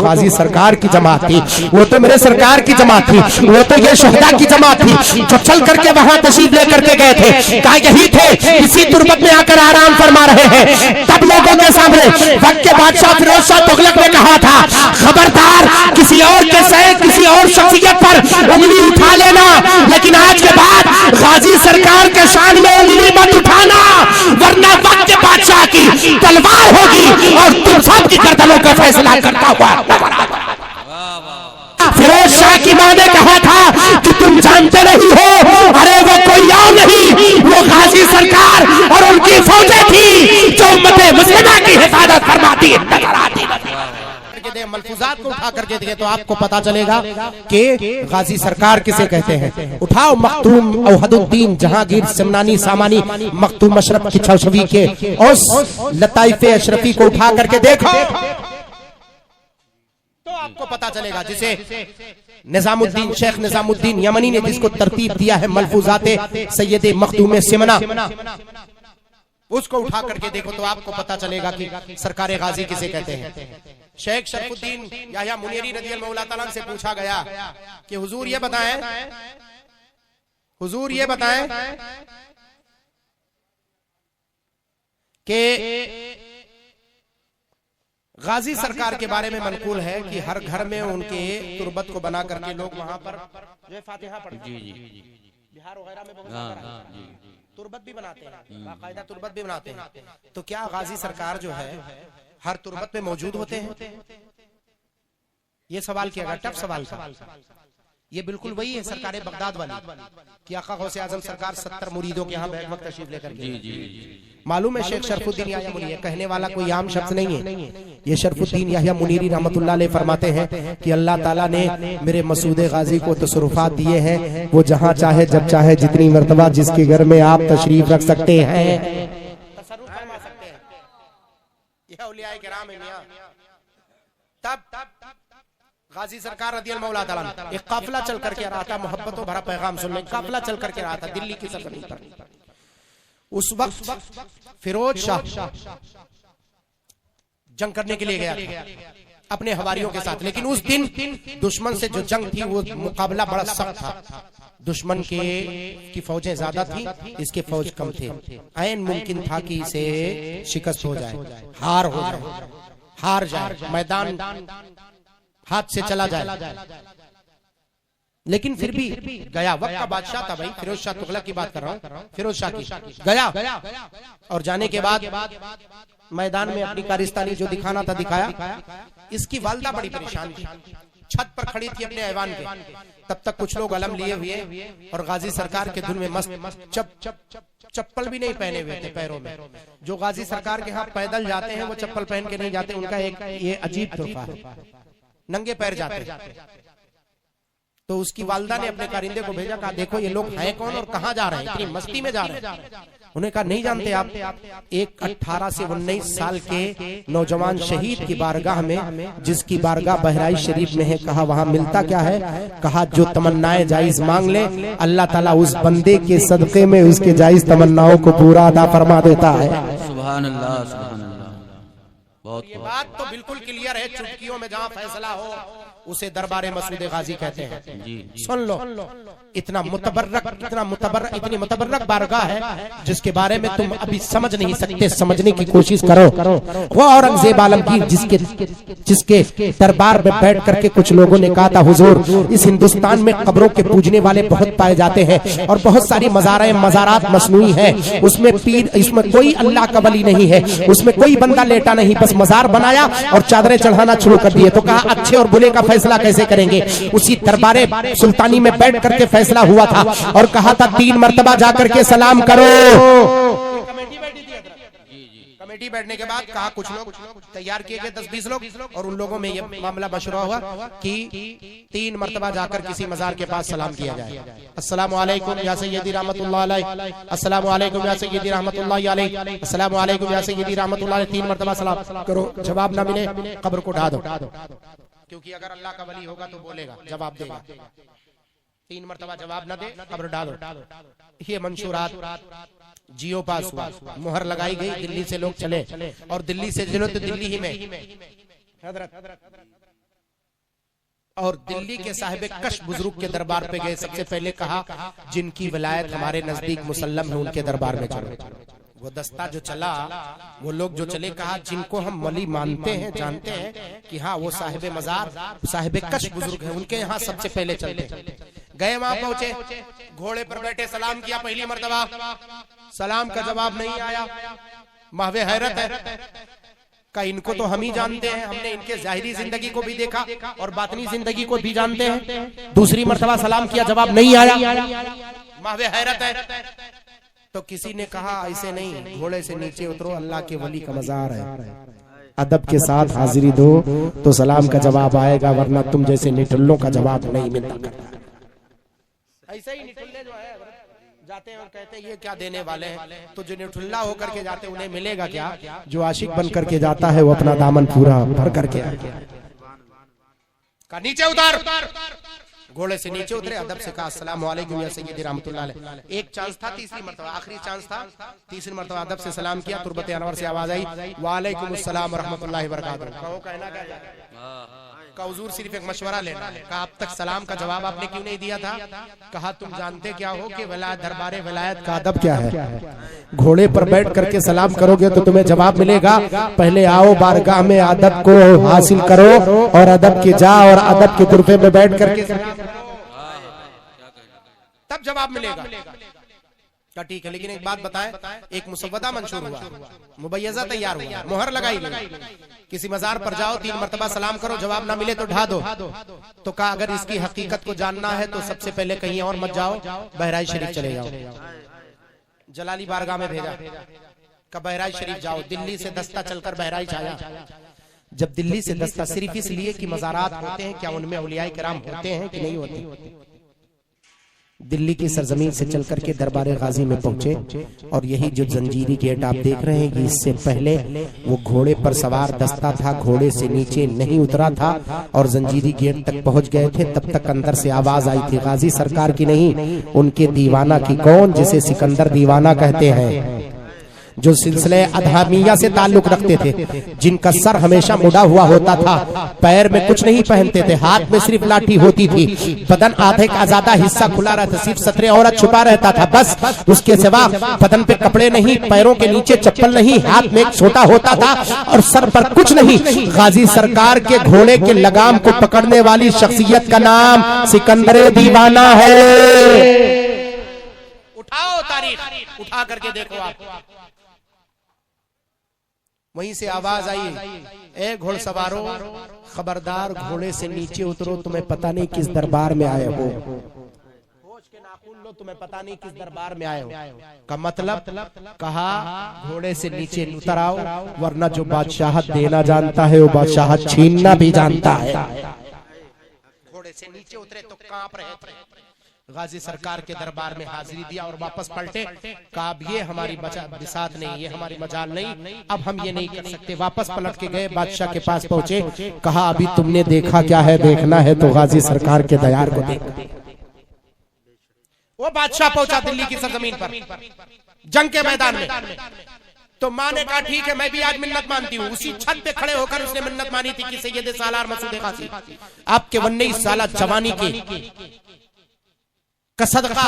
गाजी सरकार की जमात थी, वो तो मेरे सरकार की जमात थी, वो तो ये शहदा की जमात थी जो चल करके वहां तशरीफ लेकर के गए थे। कहा यही थे, इसी तुरबत में आकर आराम फरमा रहे हैं। तब लोगों के सामने वक्त के बादशाह फिरोज शाह तुगलक ने कहा था, खबरदार किसी और के सहे किसी और शख्सियत पर उंगली उठा लेना, लेकिन आज के बाद गाजी सरकार के शान में उंगली मत उठाना, वरना वक्त के बादशाह की तलवार होगी और तुम सब की गर्दनों का फैसला करता हुआ। फिरोज शाह की मां ने कहा था कि तुम जानते नहीं हो, अरे वो कोई और नहीं, वो गाजी सरकार और उनकी फौजें थी जो उम्मत मुस्लिमा की हिफाजत फरमाती नजर आती। मलफूजात को उठा करके देखे तो आपको पता चलेगा कि गाजी सरकार किसे कहते हैं। उठाओ मखदूम औहदुद्दीन जहांगीर समनानी सामानी मखदूम अशरफ की छवि के उस लताइफे अशरफी को उठा करके देखो तो आपको पता चलेगा, जिसे निजामुद्दीन शेख निजामुद्दीन यमनी ने जिसको तरतीब दिया है मलफूजाते सैयद मखदूम सिमना, उसको उठा करके देखो तो आपको पता चलेगा कि सरकार गाजी किसे कहते हैं। शेख शरफुद्दीन याह्या मुनीरी रज़ियल्लाहु ताला से पूछा गया कि हुजूर ये बताएं, हुजूर ये बताएं कि गाजी सरकार के बारे में मनकूल है कि हर घर में उनके तुरबत को बना करके लोग वहां पर जो फातिहा पढ़ते हैं। बिहार वगैरह में बहुत तुरबत भी बनाते हैं, बाकायदा तुरबत भी बनाते हैं। तो क्या गाजी सरकार जो है हर तुरबत में मौजूद होते हैं? ये सवाल किया गया, टफ सवाल था। ये बिल्कुल वही है सरकार बगदाद वाली कि आका गौसे आजम सरकार 70 मुरीदों के यहाँ बैठ वक्त तशरीफ लेकर के। मालूम है शेख शरफुद्दीन याह्या मुनीरी, कहने वाला कोई आम शख्स नहीं है। ये शरफुद्दीन याह्या मुनीरी रहमतुल्लाह अलैह फरमाते हैं कि अल्लाह ताला ने मेरे मसूद गाजी को तसरुफात दिए हैं, वो जहाँ चाहे जब चाहे जितनी मर्तबा जिसके घर में आप तशरीफ रख सकते हैं, तब गाजी सरकार रज़ियल्लाहु ताला एक काफिला चल करके आ रहा था, मोहब्बतों भरा पैगाम सुनने काफिला चल करके रहा था दिल्ली की सरजमीन पर। उस वक्त फिरोज शाह जंग करने के लिए गया था अपने हवारियों के साथ, लेकिन उस दिन दुश्मन से जो जंग थी वो मुकाबला बड़ा सख्त था। दुश्मन की फौजें ज्यादा थी, इसके फौज कम थे। ऐन मुमकिन था कि इसे शिकस्त हो जाए, हार हो जाए, हार जाए, मैदान हाथ से चला जाए। लेकिन फिर भी गया, वक्त का बादशाह था भाई, फिरोज शाह तुगलक की बात कर रहा हूँ, फिरोज शाह की गया और जाने के बाद मैदान में अपनी कारिस्तानी जो दिखाना था दिखाया। इसकी वालदा बड़ी परेशान थी, छत पर खड़ी थी अपने ऐवान के। तब तक कुछ लोग अलम लिए हुए और गाजी सरकार के धुन में मस्त चप्पल भी नहीं पहने हुए थे पैरों में। जो गाजी सरकार के यहाँ पैदल जाते हैं वो चप्पल पहन के नहीं जाते, उनका एक ये अजीब तोहफा है, नंगे पैर जाते। तो उसकी वालदा ने अपने कारिंदे को भेजा, कहा देखो ये लोग हैं कौन और कहाँ जा रहे हैं, इतनी मस्ती में जा रहे हैं। उन्हें कहा नहीं जानते आप, एक 18 से 19 साल के नौजवान शहीद की बारगाह में, जिसकी बारगाह बहराइच शरीफ में है, कहा वहां मिलता क्या है? कहा जो तमन्नाएं जायज मांग ले अल्लाह ताला उस बंदे के सदके में उसके जायज तमन्नाओं को पूरा अदा फरमा देता है। सुभान अल्लाह, सुभान अल्लाह। ये बात तो बिल्कुल क्लियर है, चुटकियों में जहाँ फैसला हो उसे दरबारे मसूद गाजी कहते हैं। सुन लो, इतना मुतबर्रक इतनी मुतबर्रक बारगाह है जिसके बारे में तुम अभी समझ नहीं सकते, समझने की कोशिश करो। वो औरंगजेब आलमगीर जिसके दरबार में बैठ करके कुछ लोगों ने कहा था हुजूर इस हिंदुस्तान में कब्रों के पूजने वाले बहुत पाए जाते हैं और बहुत सारी मज़ारात मसनूई है, उसमें पीर, इसमें कोई अल्लाह का वली नहीं है, उसमें कोई बंदा लेटा नहीं, बस मजार बनाया और चादरें चढ़ाना शुरू कर दिए। तो कहा अच्छे और बुरे का फैसला कैसे करेंगे? उसी दरबारे सुल्तानी में बैठ करके फैसला हुआ था और कहा था 3 मर्तबा जाकर के सलाम करो। कमेटी बैठने के बाद कहा कुछ लोग तैयार किए गए 10-20 लोग और उन लोगों में यह मामला मशूरा हुआ कि 3 मर्तबा जाकर किसी मजार के पास सलाम किया जाए। अस्सलामु अलैकुम या सय्यदी रहमतुल्लाह अलैह, अस्सलामु अलैकुम या सय्यदी रहमतुल्लाह अलैह, अस्सलामु अलैकुम या सय्यदी रहमतुल्लाह अलैह। 3 मर्तबा सलाम करो, जवाब ना मिले कब्र को ढा दो, क्योंकि अगर अल्लाह का वली होगा तो बोलेगा, जवाब देगा। 3 मर्तबा जवाब न दे कब्र डालो। ये मंशूरात जियो पास हुआ, मुहर लगाई गई, दिल्ली से लोग चले और दिल्ली से जिन्हों तो दिल्ली ही में और दिल्ली के साहिब कश बुजुर्ग के दरबार पे गए। सबसे पहले कहा जिनकी विलायत हमारे नजदीक मुसल्लम है उनके दरबार में चलो। वो दस्ता जो चला, वो लोग जो चले, कहा जिनको हम वली मानते हैं, जानते हैं कि हाँ वो साहिब मजार साहिब कश बुजुर्ग है, उनके यहाँ सबसे पहले चलते। गए वहां पहुंचे, घोड़े पर बैठे सलाम किया पहली मर्तबा, सलाम का जवाब नहीं आया। महवे हैरत है का इनको तो हम ही जानते हैं, हमने इनके जाहिरी जिंदगी को भी देखा और बातनी जिंदगी को भी जानते हैं। दूसरी मर्तबा सलाम किया, जवाब नहीं आया। महवे हैरत है। तो किसी ने कहा ऐसे नहीं, घोड़े से नीचे उतरो, अल्लाह के वली का मजार है, अदब के साथ हाजिरी दो तो सलाम का जवाब आएगा, वरना तुम जैसे निठुल्लों का जवाब नहीं मिलता। ऐसे ही निठुल्ले जो है जाते हैं और कहते हैं ये क्या देने वाले हैं, तो जो निठुल्ला होकर के जाते हैं उन्हें मिलेगा क्या? जो आशिक बन करके जाता है वो अपना दामन पूरा भर करके का नीचे उतार। घोड़े से नीचे उतरे, अदब से कहा अस्सलाम वालेकुम या सय्यदी रहमतुल्लाह अलैह। एक चांस था, तीसरी मर्तबा आखिरी चांस था, तीसरी मर्तबा अदब से सलाम किया। तुरबत अनवर से आवाज आई वालेकुम अस्सलाम व रहमतुल्लाहि व बरकातहू। कहो कहना क्या का हुजूर सिर्फ एक मशवरा लेना है। कहा अब तक सलाम का जवाब आपने क्यों नहीं दिया था? कहा तुम जानते क्या हो कि विलायत दरबारे विलायत का अदब क्या है? घोड़े पर बैठ करके सलाम करोगे तो तुम्हें जवाब मिलेगा। पहले आओ बारगाह में अदब को हासिल करो और अदब के जा और अदब के तुरफे में बैठ करके तब जवाब मिलेगा। ठीक है, लेकिन एक बात बताएं, एक मुसव्वदा मंशूर हुआ, मुबय्यज़ा तैयार हुआ, मोहर लगाई गई। किसी मजार पर जाओ, 3 मर्तबा सलाम करो, जवाब ना मिले तो ढा दो। तो कहा अगर इसकी हकीकत को जानना है तो सबसे पहले कहीं और मत जाओ, बहराइच शरीफ चले जाओ। जलाली बारगाह में भेजा, कब बहराइच शरीफ जाओ। दिल्ली से दस्ता चलकर बहराइच आया। जब दिल्ली से दस्ता सिर्फ इसलिए कि मजारात होते हैं, क्या उनमें औलियाए किराम होते हैं कि नहीं होते? दिल्ली की सरजमीन से चल करके दरबार गाजी में पहुंचे और यही जो जंजीरी गेट आप देख रहे हैं, इससे पहले वो घोड़े पर सवार दस्ता था, घोड़े से नीचे नहीं उतरा था और जंजीरी गेट तक पहुंच गए थे। तब तक अंदर से आवाज आई थी, गाजी सरकार की नहीं, उनके दीवाना की। कौन? जिसे सिकंदर दीवाना कहते हैं, जो सिलसिले अदहामिया से ताल्लुक रखते थे, जिनका सर हमेशा मुड़ा हुआ होता था, पैर में कुछ नहीं पहनते थे, हाथ में सिर्फ लाठी होती थी, बदन आधे का ज्यादा हिस्सा खुला रहता, सिर्फ सतरे औरत छुपा रहता था, बस उसके सिवा बदन पे कपड़े नहीं, पैरों के नीचे चप्पल नहीं, हाथ में एक छोटा होता था और सर पर कुछ नहीं। गाजी सरकार के घोड़े के लगाम को पकड़ने वाली शख्सियत का नाम सिकंदर दीवाना है। उठाओ तारीख, उठा करके देखो आप। वहीं से आवाज आई, ए घोड़सवारों, खबरदार घोड़े से नीचे उतरो, तुम्हें पता नहीं किस दरबार में आए हो। होश के नाखून लो, तुम्हें पता नहीं किस दरबार में आए हो। का मतलब कहा घोड़े से नीचे उतर आओ, वरना जो बादशाहत देना जानता है वो बादशाहत छीनना भी जानता है। घोड़े से नीचे उतरे तो कांप रहे थे। गाजी सरकार के दरबार में हाजिरी दिया और वापस पलटे। कहा अब ये हमारी बिसात नहीं, ये हमारी मजाल नहीं, अब हम ये नहीं कर सकते। वापस पलट के गए, बादशाह के पास पहुंचे। कहा अभी तुमने देखा क्या है? देखना है तो गाजी सरकार के दयार को देखो। वो बादशाह पहुंचा दिल्ली की सरजमीन पर, जंग के मैदान में। तो माँ ने कहा ठीक है, मैं भी आज मिन्नत मानती हूँ। उसी छत पे खड़े होकर उसने मिन्नत मानी थी कि सैयद सालार मसूद गाजी आपके 19 साल जवानी के का सदका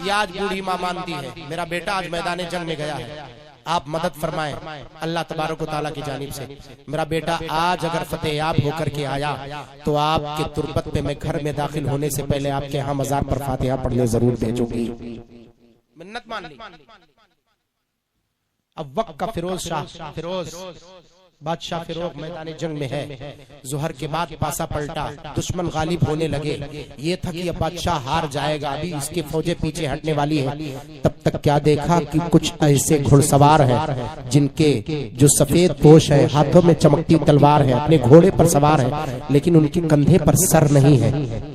ये आज बूढ़ी माँ मानती है। मेरा बेटा आज मैदान जंग में गया है, आप मदद फरमाएं अल्लाह तबारक व तआला की जानिब से। मेरा बेटा आज अगर फतेहयाब होकर के आया तो आपके तुरबत पे मैं घर में दाखिल होने से पहले आपके यहाँ मजार पर फातिहा पढ़ने जरूर भेजूंगी। मिन्नत मान ली। अब वक्त का फिरोज बादशाह फिरोज मैदान जंग में है। जुहर के बाद पासा पलटा, दुश्मन गालिब होने लगे। ये था कि अब बादशाह हार जाएगा, अभी इसके फौजें पीछे हटने वाली है। तब तक क्या देखा कि कुछ ऐसे घुड़सवार हैं जिनके जो सफेद पोश है, हाथों में चमकती तलवार है, अपने घोड़े पर सवार है, लेकिन उनके कंधे पर सर नहीं है।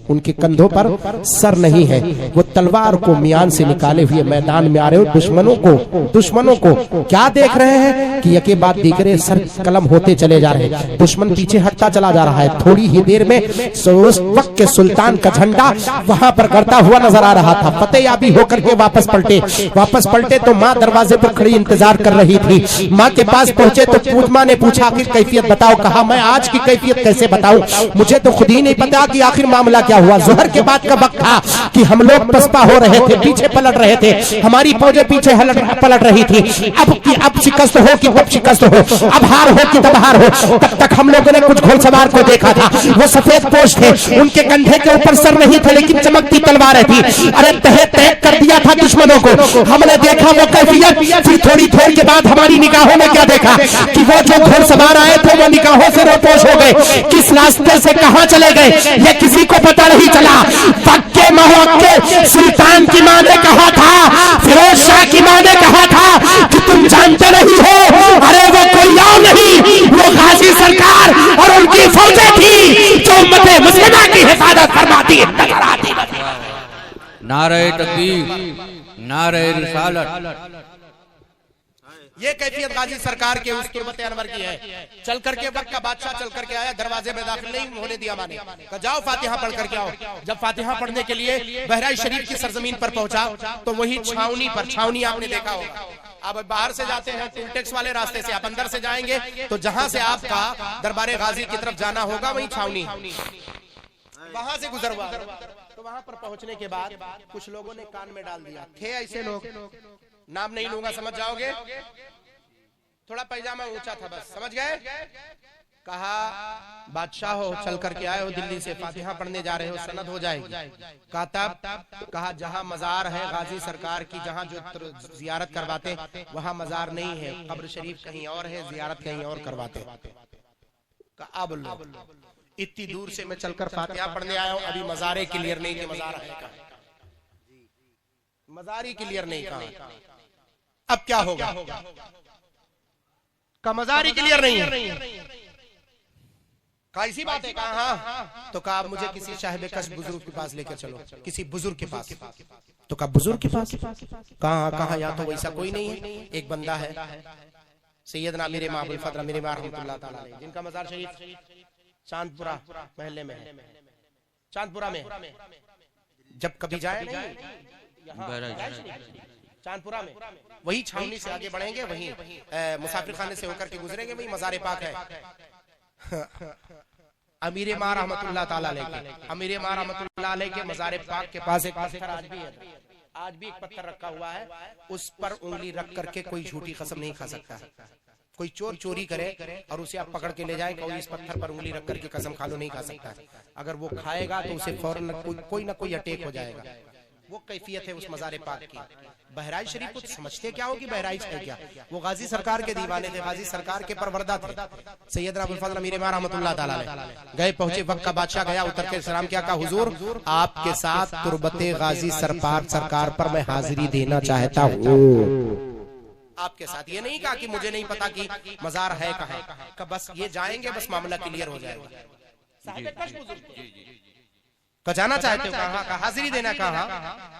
उनके कंधों पर सर नहीं है, वो तलवार को मियान से निकाले हुए मैदान में आ रहे हो। दुश्मनों को क्या देख रहे हैं कि यके बाद दीगरे सर कलम होते चले जा रहे हैं। दुश्मन पीछे हटता चला जा रहा है। थोड़ी ही देर में उस वक्त के सुल्तान का झंडा वहां पर गड़ता हुआ नजर आ रहा था। फतेयाबी होकर के वापस पलटे तो माँ दरवाजे पर खड़ी इंतजार कर रही थी। माँ के पास पहुंचे तो माँ ने पूछा आखिर कैफियत बताओ। कहा मैं आज की कैफियत कैसे बताऊं, मुझे तो खुद ही नहीं पता कि आखिर मामला क्या हुआ। जोहर के बाद का वक्त था कि हम लोग पसपा हो रहे थे, पीछे पलट रहे थे, हमारी फौजें पीछे पलट रही थी। अब शिकस्त हो कि तब शिकस्त हो, अब हार हो कि तब हार हो। तब तक हम लोगों ने कुछ घोड़सवार को देखा था, वो सफेद पोश थे, उनके कंधे के ऊपर सर नहीं थे लेकिन चमकती तलवारें थी। अरे तह कर दिया था दुश्मनों को। हमने देखा वो कैफियत, फिर थोड़ी देर के बाद हमारी निगाहों में क्या देखा कि वो जो घोड़सवार आए थे वो निगाहों से रोपोश हो गए। किस रास्ते से कहां चले गए ये किसी को पता नहीं चला। पक्के मौके सुल्तान की मां ने कहा था, फिरोज शाह की मां ने कहा था कि तुम जानते नहीं हो, अरे वो कोई और नहीं, वो गाजी सरकार और उनकी फौजें थी जो उम्मत मुस्लिमा की हिफाजत फरमाती नजर आती। नारे तकबीर, नारे रिसालत। ये कैफियत गाजी सरकार के उस तुर्बत अनवर की है। चल करके वक्त का बादशाह चल करके आया, दरवाजे में दाखिल नहीं होने दिया माने, कहा जाओ फातिहा पढ़ करके आओ। जब फातिहा पढ़ने के लिए बहराइच शरीफ की सरजमीन पर पहुंचा तो वही छावनी आपने देखा होगा। अब बाहर से जाते हैं टोल टैक्स वाले रास्ते से, आप अंदर से जाएंगे तो जहां से आपका दरबारे गाजी की तरफ जाना होगा वही छावनी, वहां से गुजर हुआ। तो वहां पर पहुंचने के बाद कुछ लोगों ने कान में डाल दिया, थे ऐसे लोग, नाम नहीं लूंगा समझ जाओगे, थोड़ा पैजामा ऊंचा था बस, समझ गए। कहा बादशाह हो, चल करके आए हो दिल्ली से, फातिहा पढ़ने जा रहे हो, सनद हो जाएगी। कहा तब, कहा जहां मजार है गाजी सरकार की, जहां जो जियारत करवाते वहां मजार नहीं है, कब्र शरीफ कहीं और है, जियारत कहीं और करवाते। कहा अब लो, इतनी दूर से मैं चलकर फातिहा पढ़ने आया हूं, अभी मजारे क्लियर नहीं थे, मजार है कहां, मजारी क्लियर नहीं कहा, अब क्या होगा, का मजारी क्लियर नहीं है। कहा इसी बात है, कहा हाँ। तो कहा मुझे किसी साहिब कश बुजुर्ग के पास लेकर चलो, किसी बुजुर्ग के पास। तो कहा बुजुर्ग के पास, कहा या तो वैसा कोई नहीं है, एक बंदा है सैयदना अमीर महबूब फदर अमीर रहमतुल्लाह ताला अलैह, जिनका मजार शरीफ चांदपुरा महल्ले में है, चांदपुरा में। जब कभी जाए चांदपुरा में, वही छावनी से आगे बढ़ेंगे, वही मुसाफिर खाने से होकर के गुजरेंगे, वही मज़ार पाक है। अमीर मां रहमतुल्लाह ताला अलैह के, अमीर मां रहमतुल्लाह अलैह के मज़ार पाक के पास एक पत्थर आज भी है, आज भी एक पत्थर रखा हुआ है, उस पर उंगली रख करके कोई झूठी कसम नहीं खा सकता। कोई चोर चोरी करे और उसे आप पकड़ के ले जाए, कोई इस पत्थर पर उंगली रख करके कसम खा लो नहीं खा सकता। अगर वो खाएगा तो उसे फौरन कोई ना कोई अटैक हो जाएगा। वो कैफियत है उस मज़ार पाक की। बहराइच शरीफ को समझते क्या हो कि बहराइच है क्या, वो गाजी सरकार के दीवाने थे, गाजी सरकार के परवरदा थे। सैयदना अबुल फजल अमीर मां रहमतुल्लाह ताला अलैह गए, पहुंचे, वक्त का बादशाह गया, उतर के सलाम क्या कहा, हुजूर आपके साथ तुर्बते गाजी सरकार पर मैं हाजिरी देना चाहता हूँ। आपके साथ, ये नहीं कहा कि मुझे नहीं पता कि मजार है कहाँ, का बस ये जाएंगे, बस मामला क्लियर हो जाएगा। जाना चाहते हो कहाँ, का हाजिरी देना कहाँ।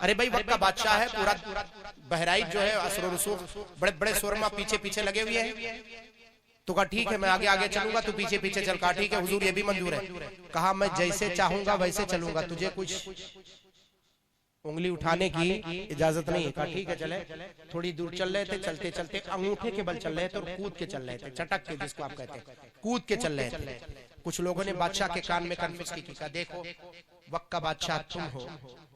अरे भाई वक्त का बादशाह है, पूरा बहराइच जो है असर रसूख, बड़े बड़े शोरमा पीछे पीछे लगे हुए हैं। तो कहा ठीक है मैं आगे आगे चलूंगा, तू पीछे पीछे चल। कहा ठीक है हुजूर ये भी मंजूर है। कहा मैं जैसे चाहूंगा वैसे चलूंगा, तुझे कुछ उंगली उठाने की इजाजत नहीं है। कहा ठीक है चले। थोड़ी दूर चल रहे थे, चलते चलते अंगूठे के बल चल रहे थे और कूद के चल रहे थे, चटक के जिसको आप कहते हैं, कूद के चल रहे थे। कुछ लोगों ने बादशाह के कान में कन्फ्यूज की, कहा देखो वक्त का बादशाह तुम हो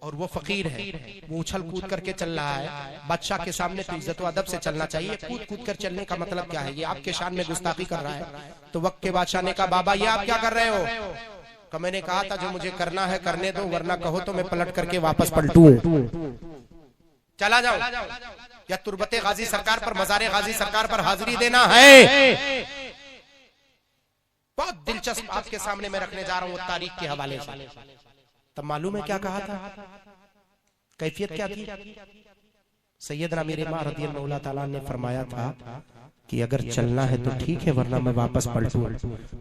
और वो फकीर है, वो उछल कूद करके चल रहा है, बादशाह के सामने तो इज्जत व अदब से चलना चाहिए, कूद कूद कर चलने का मतलब क्या है, ये आपके शान में गुस्ताखी कर रहा है। तो वक्त के बादशाह ने कहा बाबा ये आप क्या कर रहे हो। का मैंने कहा था जो मुझे करना है करने दो, वरना कहो तो मैं पलट करके वापस पलटूं, चला जाओ। या तुर्बते गाजी सरकार पर, मज़ारे गाजी सरकार पर हाजिरी देना है। बहुत दिलचस्प आपके सामने मैं रखने जा रहा हूं तारीख के हवाले से। तब मालूम है क्या कहा था, कैफियत क्या थी। सैयदना अमीर मां रज़ियल्लाहु ताला ने फरमाया था कि अगर चलना है तो ठीक है वरना मैं वापस पलटूं।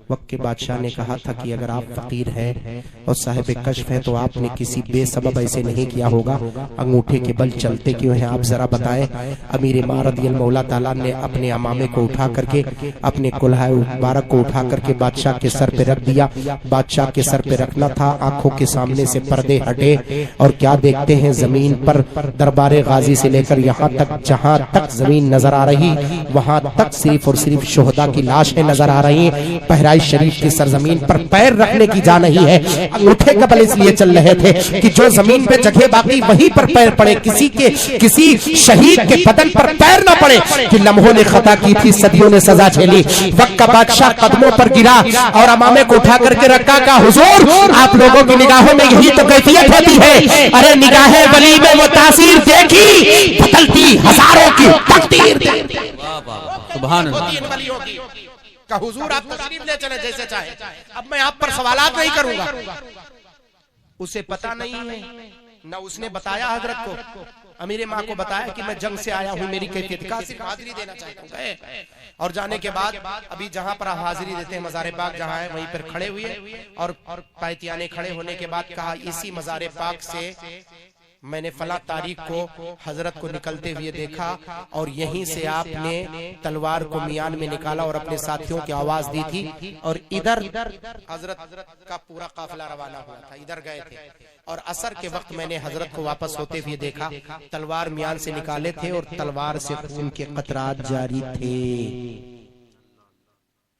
वक्त के बादशाह ने कहा था कि अगर आप फकीर हैं और साहिब कश्फ हैं तो आपने किसी बेसबब ऐसे नहीं किया होगा, अंगूठे के बल चलते क्यों हैं आप जरा बताएं। अमीर रज़ियल्लाहु मौला ताला ने अपने अमामे को उठा करके, अपने कुल्हाए मुबारक को उठा करके बादशाह के सर पे रख दिया। बादशाह के सर पे रखना था, आंखों के सामने से पर्दे हटे और क्या देखते हैं, जमीन पर दरबारे गाजी से लेकर यहाँ तक जहाँ तक जमीन नजर आ रही वहाँ तक सिर्फ और सिर्फ शोहदा की लाशें नजर आ रही हैं। बहराइच शरीफ की सरजमीन पर पैर रखने की जा नहीं है। अंगूठे का बल इसलिए चल रहे थे कि जो जमीन पे जगह बाकी वहीं पर पैर पड़े, किसी शहीद के बदन पर पैर न पड़े। कि लम्हों ने खता की थी, सदियों ने सजा झेली। वक्त का बादशाह कदमों पर गिरा और अमामे को उठा करके रखा। का हुजूर आप लोगों की निगाहों में यही तो कैफियत होती है। अरे निगाहे वली में वो तासीर देखी, बदलती हजारों की तकदीर। सुभान का हुजूर आप तशरीफ ले चले जैसे चाहे। अब मैं आप पर सवालात नहीं करूंगा। उसे पता नहीं है, न उसने बताया हजरत को, अमीरे माँ को बताया कि मैं जंग से आया हूँ, मेरी कैफियत का सिर्फ हाजिरी देना चाहता हूँ। और जाने के बाद अभी जहाँ पर आप हाजिरी देते हैं मज़ारे पाक जहाँ है वहीं पर खड़े हुए और पैतियाने खड़े होने के बाद कहा इसी मज़ारे पाक से मैंने फला तारीख को हजरत को निकलते हुए देखा और यहीं से आपने तलवार को मियान में निकाला और अपने साथियों की आवाज दी थी और इधर हजरत का पूरा काफिला रवाना हुआ था, इधर गए थे और असर के वक्त मैंने हजरत को वापस होते हुए देखा। तलवार मियान से निकाले थे और तलवार से खून के कतरात जारी थे।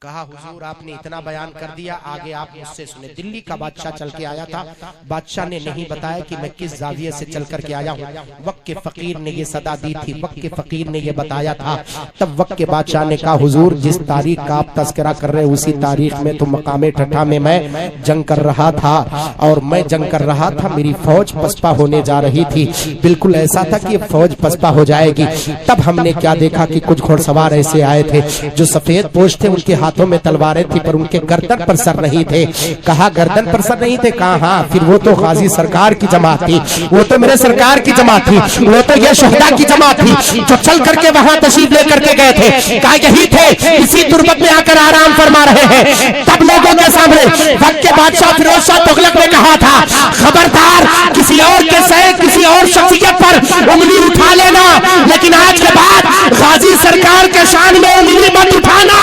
कहा हुजूर आपने इतना बयान कर दिया, आगे आप मुझसे सुने। दिल्ली का बादशाह चल के आया था, बादशाह ने नहीं बताया कि मैं किस जाविये से चल करके आया हूँ। वक्त के फकीर ने ये सदा दी थी, वक्त के फकीर ने ये बताया था। तब वक्त के बादशाह ने कहा हुजूर जिस तारीख का आप तस्करा कर रहे उसी तारीख में तो मकामे ठठा में मैं जंग कर रहा था और मैं जंग कर रहा था, मेरी फौज पसपा होने जा रही थी। बिल्कुल ऐसा था कि फौज पसपा हो जाएगी। तब हमने क्या देखा कि कुछ घुड़सवार ऐसे आए थे जो सफेद पोश थे, उनके हाथों में तलवारें थी पर उनके गर्दन पर सर नहीं थे। कहा गर्दन पर सर नहीं थे, कहा हाँ फिर वो तो गाजी सरकार की जमात थी, वो तो मेरे सरकार की जमात थी, वो तो ये शोहदा की जमात थी जो चल करके वहां तशरीफ लेकर के गए थे। कहा यही थे, इसी तुर्बत में आकर आराम फरमा रहे हैं। तब लोगों के सामने वक्त के बादशाह फिरोज शाह तुगलक ने कहा था खबरदार किसी और के सहे किसी और शख्सियत पर उंगली उठा लेना, लेकिन आज के बाद गाजी सरकार के शान में उंगली मत उठाना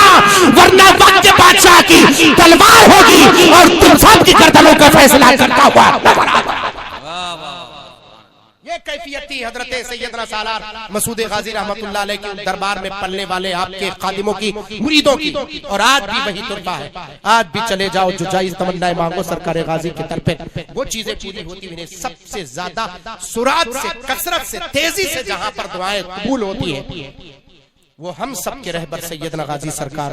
वरना वक्त के बादशाह की तलवार होगी और तुम सब की गर्दनों का फैसला करता हुआ। ये कैफियत थी हजरत सैयदना सालार मसूद गाजी रहमतुल्लाह अलैह के दरबार में पलने वाले आपके खादिमों की, मुरीदों की। और आज भी वही तुर्बा है। आज भी चले जाओ जो जायज तमन्नाएं मांगो सरकार गाजी की तरफ पे वो चीजें पूरी होती हुई। सबसे ज्यादा सुरात से, कसरत से, तेजी से जहां पर दुआएं कबूल होती है वो हम सब के रहबर सैयदना गाजी सरकार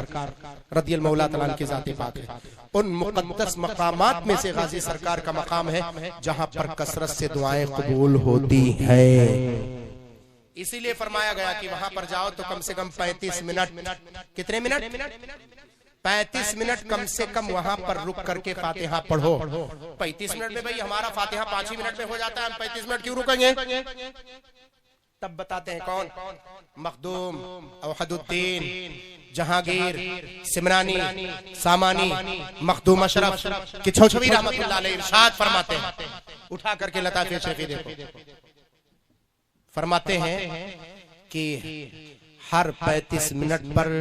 रज़ियल्लाहु मौला तआला की ज़ात पाक है। उन मुक़द्दस मकामात में से गाजी सरकार का मकाम है जहां पर कसरत से दुआएं कबूल होती है। इसीलिए फरमाया गया कि वहां पर जाओ तो कम से कम 35 मिनट, कितने मिनट, 35 मिनट कम से कम वहां पर रुक करके फातिहा पढ़ो। 35 मिनट में भाई हमारा फातिहा 5 ही मिनट में हो जाता है, हम 35 मिनट क्यों रुकेंगे? तब बताते हैं कौन, मखदूम, अवहदुद्दीन, जहांगीर, सिमरानी, सामानी, मखदूम अशरफ की छौछवी रहमतुल्लाह अलैह इरशाद फरमाते हैं, उठा करके लताफ़े शेफ़ी देखो, फरमाते हैं कि हर 35 मिनट पर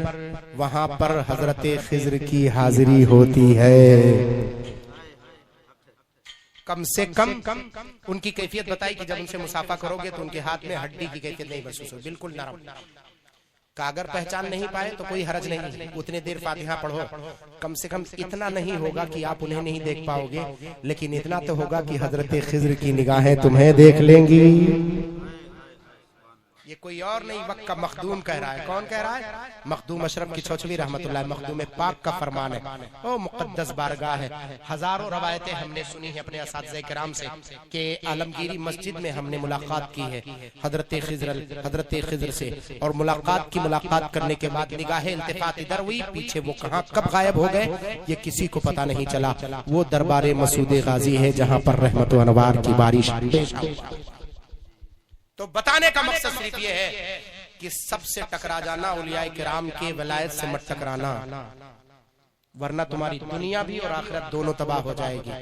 वहां पर हजरत खिज़्र की हाजिरी होती है। कम से कम उनकी कैफियत बताई कि जब उनसे मुसाफा करोगे तो उनके हाथ में हड्डी की कैफियत नहीं महसूस हो, बिल्कुल नरम का। अगर पहचान नहीं पाए तो कोई हरज नहीं, उतने देर फातिहा पढ़ो। कम से कम इतना नहीं होगा कि आप उन्हें नहीं देख पाओगे, लेकिन इतना तो होगा कि हजरत खिज़्र की निगाहें तुम्हें देख लेंगी। ये कोई और नहीं, वक्त का मखदूम कह रहा है। कौन कह रहा है? मखदूम अशरफ की छौछवी रहमतुल्लाह मखदूम पाक का फरमान है। ओ मुक़द्दस बारगाह है। हजारों रवायतें हमने सुनी है अपने असातिज़े किराम से कि आलमगीरी मस्जिद में हमने मुलाकात की है हजरत खिज़्र से, और मुलाकात करने के बाद निगाहें इल्तिफात इधर हुई, पीछे वो कहाँ कब गायब हो गए ये किसी को पता नहीं चला। वो दरबार मसूद गाजी है जहाँ पर रहमत व अनवार की बारिश। तो बताने का मकसद सिर्फ ये है कि सबसे टकरा जाना, औलियाए किराम के वलायत से मत टकराना, वरना तुम्हारी दुनिया भी और आखिरत दोनों तबाह हो जाएगी।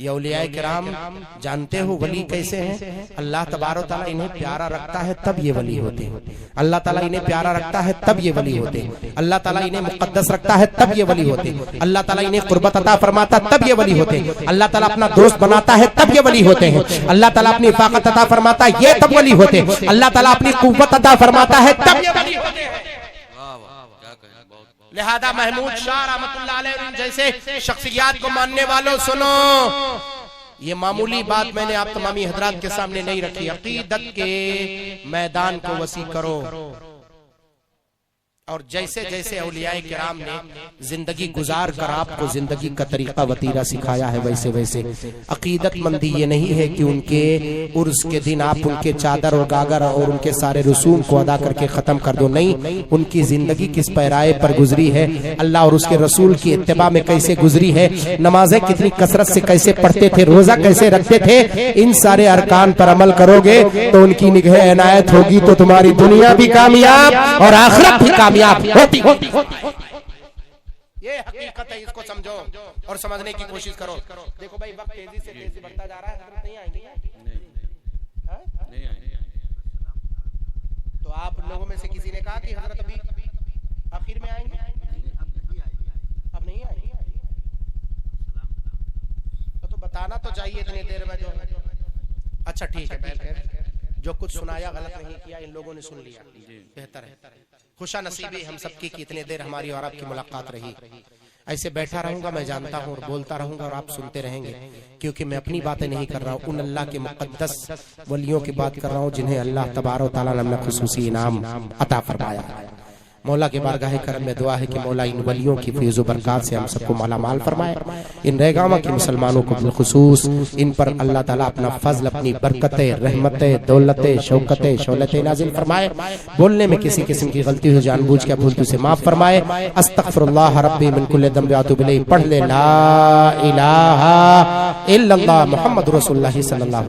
ये औलियाए किराम जानते हो वली कैसे हैं? अल्लाह तबारो ताला इन्हें प्यारा रखता है तब ये वली होते हैं। अल्लाह ताला इन्हें प्यारा रखता है तब ये वली होते हैं। अल्लाह ताला इन्हें मुकद्दस रखता है तब ये वली होते हैं। अल्लाह ताला इन्हें कुर्बत अता फरमाता तब ये वली होते हैं। अल्लाह ताला अपना दोस्त बनाता है तब ये वली होते हैं। अल्लाह ताला अपनी हिफाजत अता फरमाता है ये तब वली होते हैं। अल्लाह ताला अपनी कुव्वत अता फरमाता है तब ये वली होते हैं। लिहाजा महमूद शाह रहमतुल्लाह अलैह जैसे शख्सियत को मानने वालों सुनो, ये मामूली बात मैंने आप तमामी हजरात के सामने नहीं रखी। अकीदत के मैदान को वसी करो और जैसे जैसे औलियाए किराम ने जिंदगी गुजार कर आपको जिंदगी का तरीका वतीरा सिखाया है, वैसे वैसे अकीदतमंदी ये नहीं है कि उनके उर्स के दिन आप उनके चादर और गागर और उनके सारे रसूम को अदा करके खत्म कर दो। नहीं, उनकी जिंदगी किस पैराए पर गुजरी है, अल्लाह और उसके रसूल की इत्तिबा में कैसे गुजरी है, नमाजें कितनी कसरत से कैसे पढ़ते थे, रोजा कैसे रखते थे, इन सारे अरकान पर अमल करोगे तो उनकी निगाह इनायत होगी तो तुम्हारी दुनिया भी कामयाब और आखिरत भी कामयाब होती। ये हकीकत है, इसको समझो और समझने की कोशिश करो। देखो भाई वक्त तेजी से तेजी बढ़ता जा रहा है, नहीं आएंगे तो आप लोगों में से किसी ने कहा कि हजरत अभी आखिर में आएंगे, अब नहीं आएंगे तो बताना तो चाहिए इतनी देर में जो। अच्छा ठीक है, जो कुछ सुनाया गलत नहीं किया, इन लोगों ने सुन लिया, बेहतर है। खुशा नसीबी हम सबकी कि इतने देर हमारी और आपकी मुलाकात रही। ऐसे बैठा रहूंगा मैं जानता हूँ और बोलता रहूंगा और आप सुनते रहेंगे, क्योंकि मैं अपनी बातें नहीं कर रहा हूँ, उन अल्लाह के मुक़द्दस वलियों की बात कर रहा हूँ जिन्हें अल्लाह तबारक व तआला ने खुसूसी इनाम अता फरमाया है। मौला के बारगाह करम में दुआ है कि मौला इन वलियों की फैज़ व बरक़ात से हम सबको माला माल फरमाए। इन रहगामा के मुसलमानों को बिलखुसूस इन पर अल्लाह ताला अपना फजल, अपनी बरकतें, रहमतें, दौलतें, शौकतें, शौलतें नाजिल फरमाए। बोलने में किसी किस्म की गलती हो जानबूझ के भूल से माफ फरमाए। अस्तगफिरुल्लाह रब्बी मिन कुल्लि ज़ंब व अतूबु इलैहि। पढ़ ले ला इलाहा इल्लल्लाह मुहम्मद रसूलुल्लाह सल्लल्लाहु